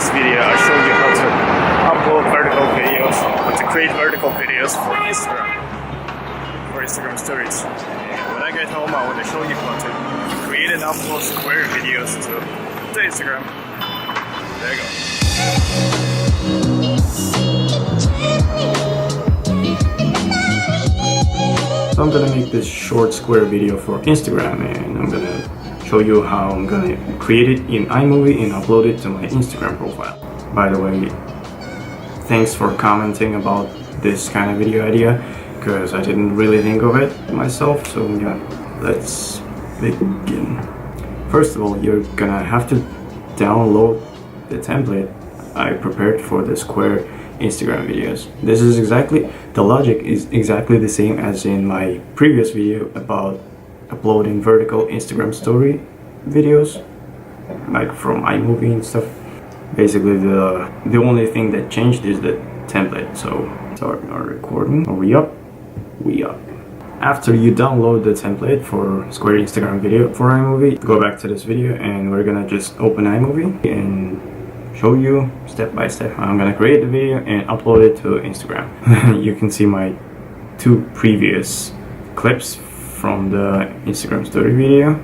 previous video, I showed you how to upload vertical videos, how to create vertical videos for Instagram stories. And when I get home, I want to show you how to create and upload square videos to Instagram. There you go. So I'm gonna make this short square video for Instagram, and I'm gonna show you how I'm gonna create it in iMovie and upload it to my Instagram profile. By the way, thanks for commenting about this kind of video idea, because I didn't really think of it myself. So yeah, let's begin. First of all, you're gonna have to download the template I prepared for the square Instagram videos. The logic is exactly the same as in my previous video about uploading vertical Instagram story videos, like from iMovie and stuff. Basically, the only thing that changed is the template. So start our recording. Are we up? We up. After you download the template for square Instagram video for iMovie, go back to this video and we're gonna just open iMovie and show you step by step how I'm gonna create the video and upload it to Instagram. You can see my two previous clips from the Instagram story video,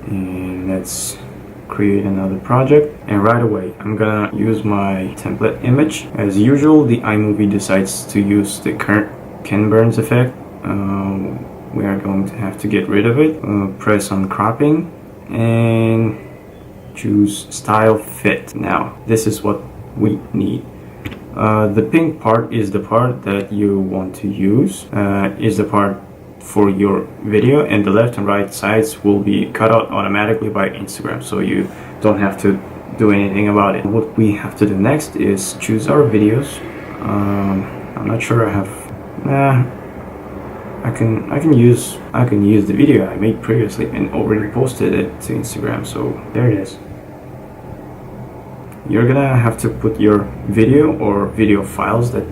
and let's create another project. And right away I'm gonna use my template image. As usual, the iMovie decides to use the current Ken Burns effect. We are going to have to get rid of it. Press on cropping and choose style fit. Now this is what we need. The pink part is the part that you want to use, is the part for your video, and the left and right sides will be cut out automatically by Instagram, so you don't have to do anything about it. What we have to do next is choose our videos. I'm not sure I have. I can use the video I made previously and already posted it to Instagram. So there it is. You're gonna have to put your video or video files that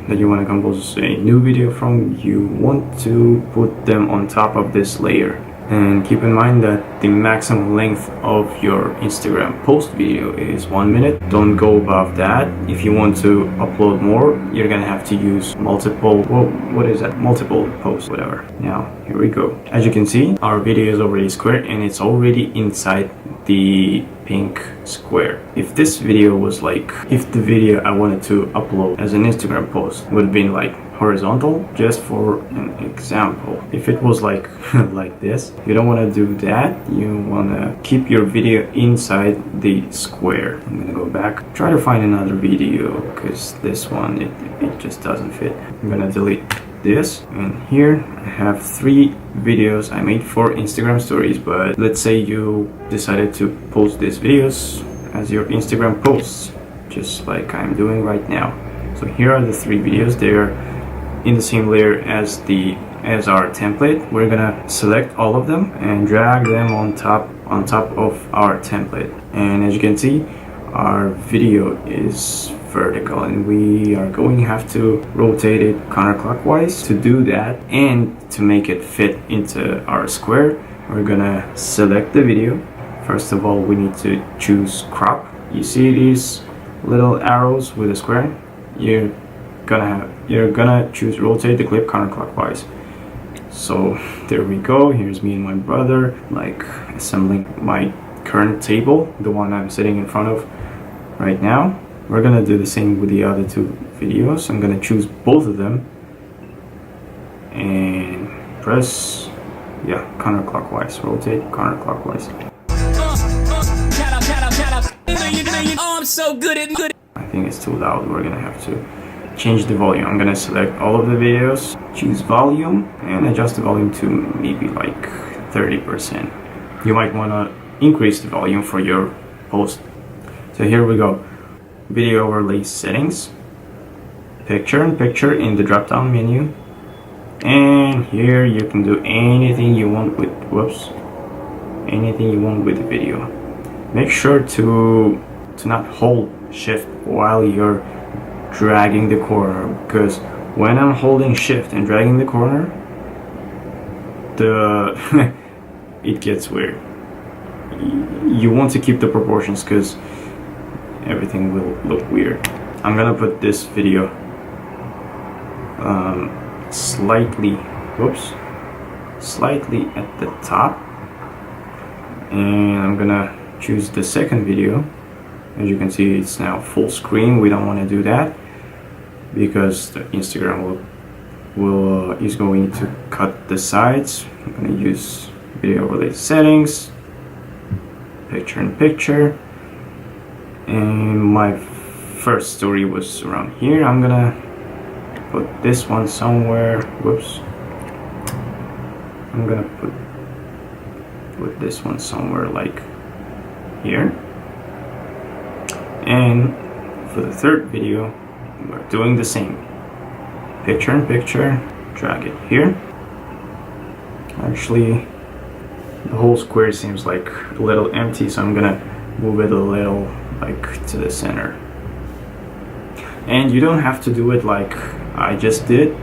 you want to compose a new video from. You want to put them on top of this layer, and keep in mind that the maximum length of your Instagram post video is 1 minute. Don't go above that. If you want to upload more, you're gonna have to use multiple posts, whatever. Now here we go. As you can see, our video is already square and it's already inside the pink square. If this video was if the video I wanted to upload as an Instagram post would have been like horizontal, just for an example, if it was like this, you don't want to do that. You want to keep your video inside the square. I'm gonna go back, try to find another video, because this one it just doesn't fit. I'm gonna delete this, and here I have 3 videos I made for Instagram stories. But let's say you decided to post these videos as your Instagram posts, just like I'm doing right now. So here are the 3 videos. They're in the same layer as our template. We're gonna select all of them and drag them on top of our template. And as you can see, our video is vertical, and we are going to have to rotate it counterclockwise. To do that and to make it fit into our square, we're gonna select the video. First of all, we need to choose crop. You see these little arrows with a square? You're gonna choose rotate the clip counterclockwise. So there we go. Here's me and my brother assembling my current table, the one I'm sitting in front of right now. We're gonna do the same with the other 2 videos. I'm gonna choose both of them and press counterclockwise, rotate counterclockwise. Oh, I'm so good at good. I think it's too loud. We're gonna have to change the volume. I'm gonna select all of the videos, choose volume, and adjust the volume to maybe 30%. You might wanna increase the volume for your post. So here we go. Video overlay settings, picture in picture in the drop down menu, and here you can do anything you want with the video. Make sure to not hold shift while you're dragging the corner, because when I'm holding shift and dragging the corner, it gets weird. You want to keep the proportions, because everything will look weird. I'm gonna put this video slightly at the top, and I'm gonna choose the second video. As you can see, it's now full screen. We don't want to do that because the Instagram is going to cut the sides. I'm gonna use video related settings, picture in picture, and my first story was around here. I'm gonna put this one somewhere. I'm gonna put this one somewhere like here. And for the third video, we're doing the same. Picture in picture, drag it here. Actually, the whole square seems like a little empty, so I'm gonna move it a little like to the center. And you don't have to do it like I just did.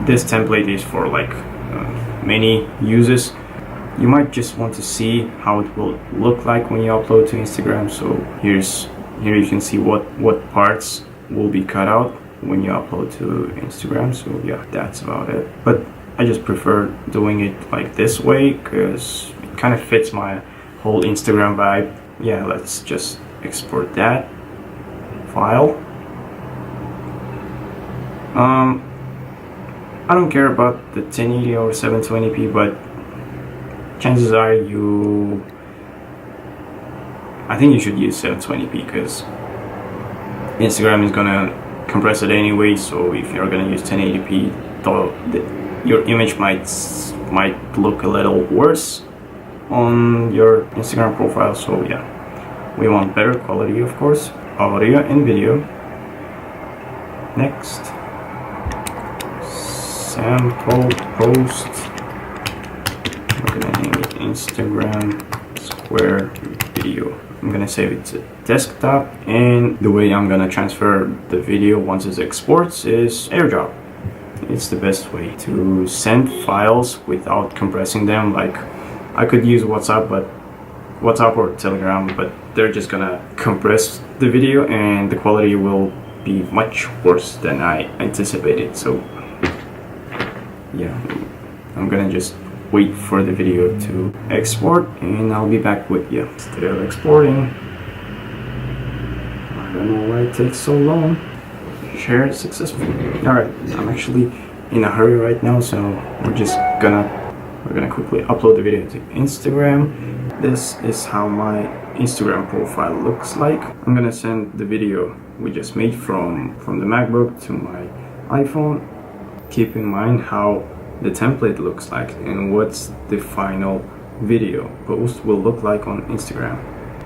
This template is for like many uses. You might just want to see how it will look like when you upload to Instagram. So here you can see what parts will be cut out when you upload to Instagram. So yeah, that's about it. But I just prefer doing it like this way because it kind of fits my whole Instagram vibe. Yeah, let's just export that file. I don't care about the 1080 or 720p, but chances are I think you should use 720p because Instagram is gonna compress it anyway. So if you're gonna use 1080p, your image might look a little worse on your Instagram profile. So yeah, we want better quality, of course, audio and video. Next, sample post. We're gonna name it Instagram Square Video. I'm gonna save it to desktop, and the way I'm gonna transfer the video once it exports is AirDrop. It's the best way to send files without compressing them. Like I could use WhatsApp or Telegram, but they're just gonna compress the video and the quality will be much worse than I anticipated. So yeah, I'm gonna just wait for the video to export and I'll be back with you. Still exporting. I don't know why it takes so long. Share successfully. Alright, I'm actually in a hurry right now, so we're gonna quickly upload the video to Instagram. This is how my Instagram profile looks like. I'm gonna send the video we just made from the MacBook to my iPhone. Keep in mind how the template looks like and what's the final video post will look like on Instagram.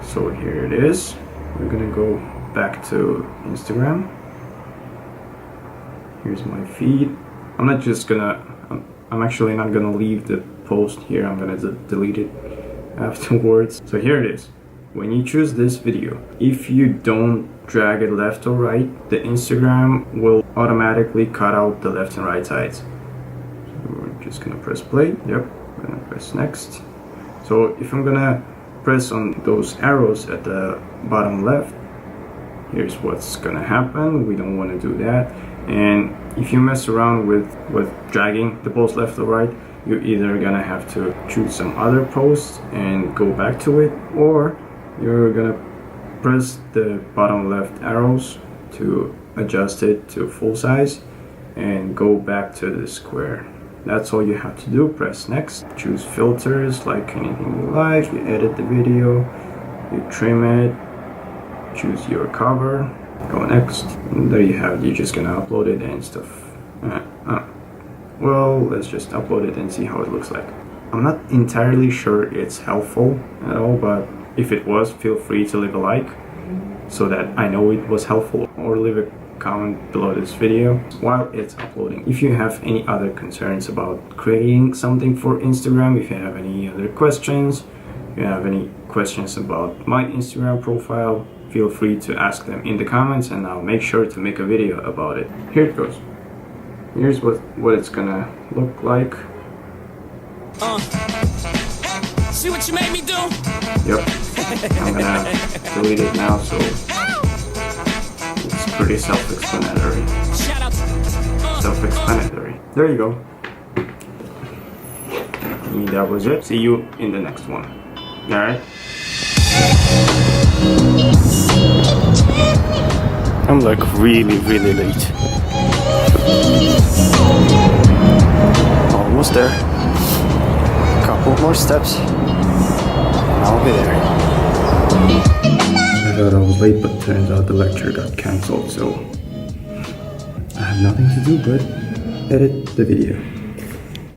So here it is. We're gonna go back to Instagram. Here's my feed. I'm actually not gonna leave the post here. I'm gonna delete it afterwards. So here it is. When you choose this video, if you don't drag it left or right, the Instagram will automatically cut out the left and right sides. So we're just gonna press play. Yep, we're gonna press next. So if I'm gonna press on those arrows at the bottom left, here's what's gonna happen. We don't want to do that. And if you mess around with dragging the post left or right, you're either gonna have to choose some other post and go back to it, or you're gonna press the bottom left arrows to adjust it to full size and go back to the square. That's all you have to do. Press next. Choose filters like anything you like. You edit the video, you trim it, choose your cover, go next. And there you have it. You're just gonna upload it and stuff. Well, let's just upload it and see how it looks like. I'm not entirely sure it's helpful at all, but if it was, feel free to leave a like so that I know it was helpful, or leave a comment below this video while it's uploading. If you have any other concerns about creating something for Instagram, if you have any other questions, if you have any questions about my Instagram profile, feel free to ask them in the comments and I'll make sure to make a video about it. Here it goes. Here's what it's gonna look like. See what you made me do? Yep. I'm gonna delete it now, so it's pretty self-explanatory. Self-explanatory. There you go. I mean, that was it. See you in the next one. Alright? I'm like really late. Almost there. Couple more steps and I'll be there. I thought I was late, but turns out the lecture got cancelled, so I have nothing to do but edit the video.